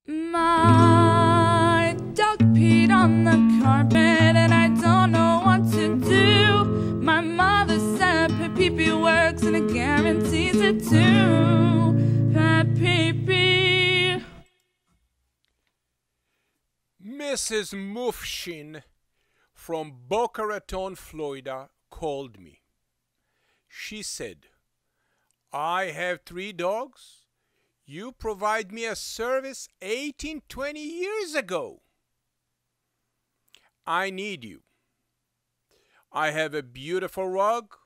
My dog peed on the carpet and I don't know what to do. My mother said PetPeePee works and it guarantees it too. PetPeePee. Mrs. Mufshin from Boca Raton, Florida called me. She said, I have 3 dogs. You provide me a service 18-20 years ago. I need you. I have a beautiful rug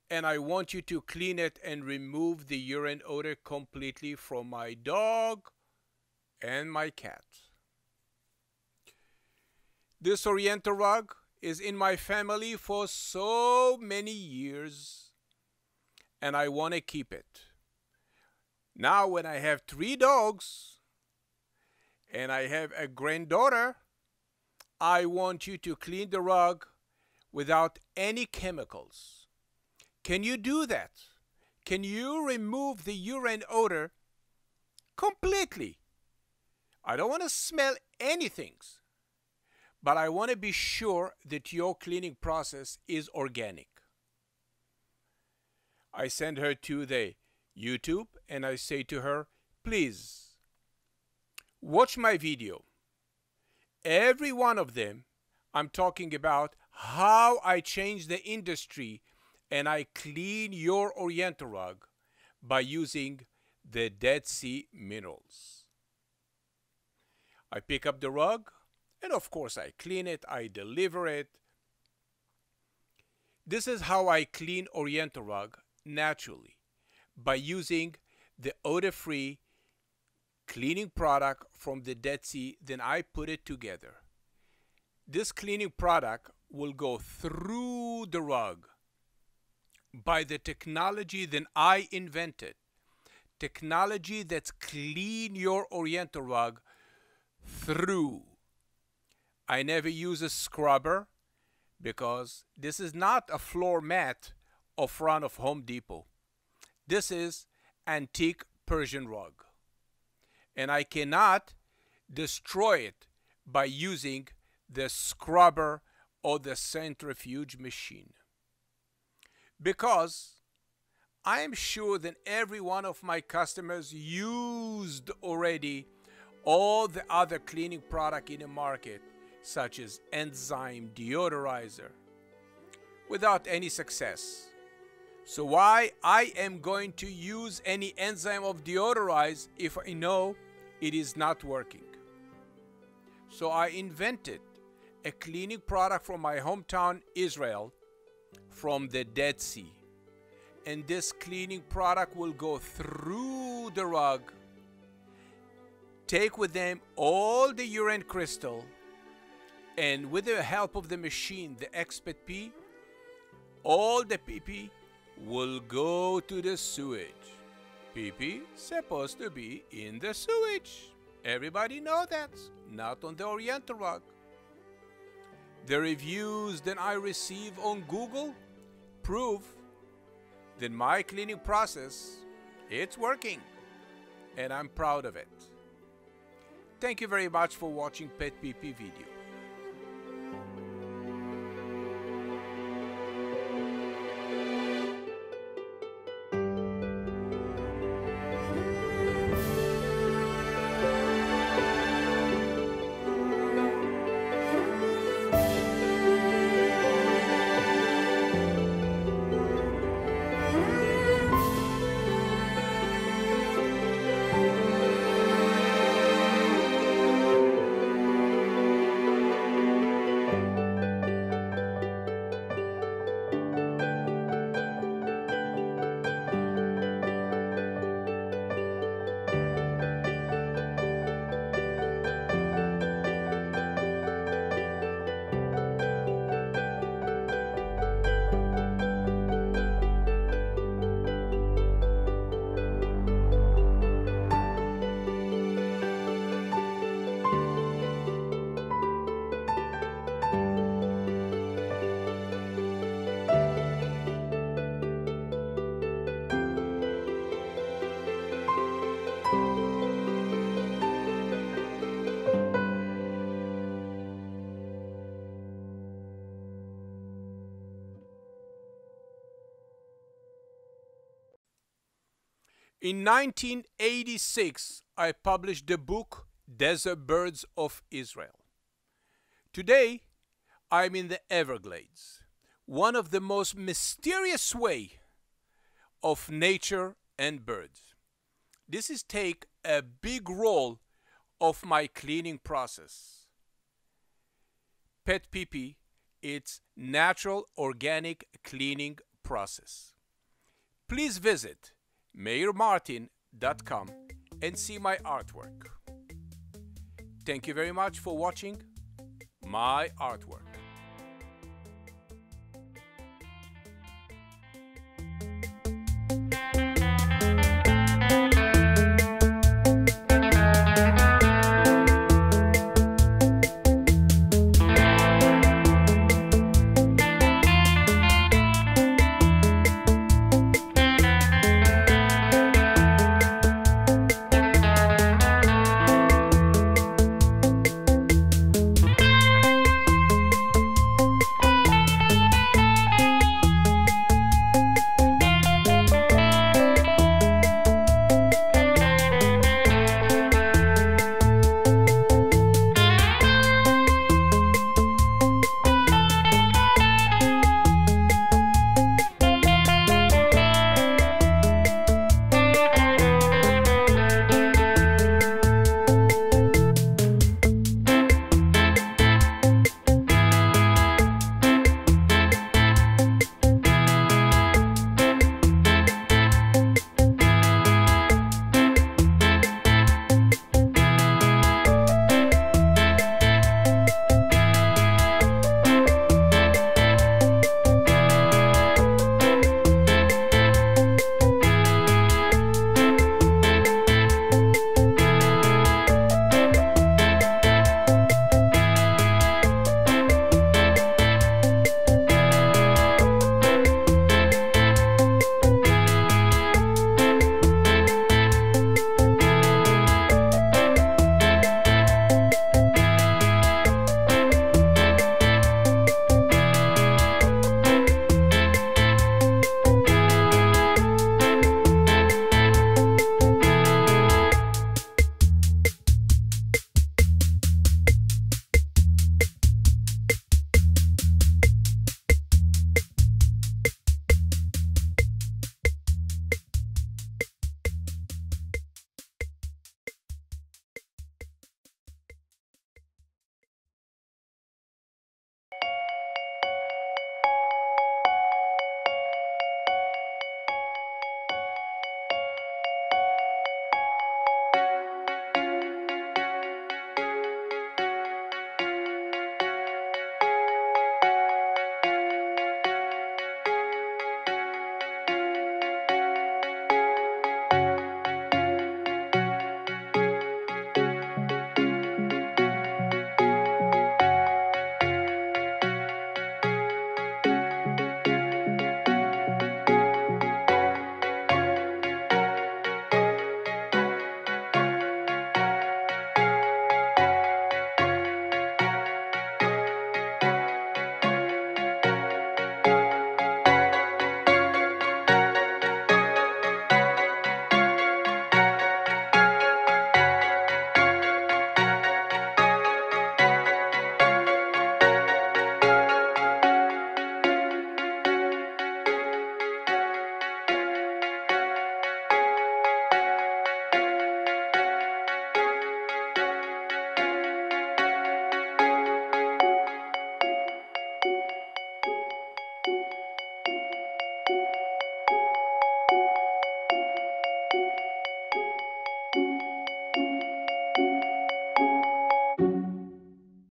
and I want you to clean it and remove the urine odor completely from my dog and my cat. This Oriental rug is in my family for so many years and I want to keep it. Now when I have 3 dogs and I have a granddaughter, I want you to clean the rug without any chemicals. Can you do that? Can you remove the urine odor completely? I don't want to smell anything, but I want to be sure that your cleaning process is organic. I send her to the YouTube and I say to her, please watch my video. Every one of them, I'm talking about how I change the industry and I clean your Oriental rug by using the Dead Sea minerals. I pick up the rug and of course I clean it, I deliver it. This is how I clean Oriental rug naturally, by using the odor-free cleaning product from the Dead Sea. Then I put it together. This cleaning product will go through the rug by the technology that I invented. Technology that's clean your Oriental rug through. I never use a scrubber because this is not a floor mat in front of Home Depot. This is antique Persian rug. And I cannot destroy it by using the scrubber or the centrifuge machine. Because I am sure that every one of my customers used already all the other cleaning product in the market, such as enzyme deodorizer, without any success. So why I am going to use any enzyme of deodorize if I know it is not working? So I invented a cleaning product from my hometown Israel from the Dead Sea. And this cleaning product will go through the rug, take with them all the urine crystal, and with the help of the machine, the PetPeePee, all the pee-pee will go to the sewage. Pee-pee supposed to be in the sewage. Everybody know that, not on the Oriental rug. The reviews that I receive on Google prove that my cleaning process, it's working, and I'm proud of it. Thank you very much for watching PetPeePee video. In 1986, I published the book Desert Birds of Israel. Today, I'm in the Everglades, one of the most mysterious way of nature and birds. This is take a big role of my cleaning process. PetPeePee, it's natural organic cleaning process. Please visit MeirMartin.com and see my artwork. Thank you very much for watching my artwork.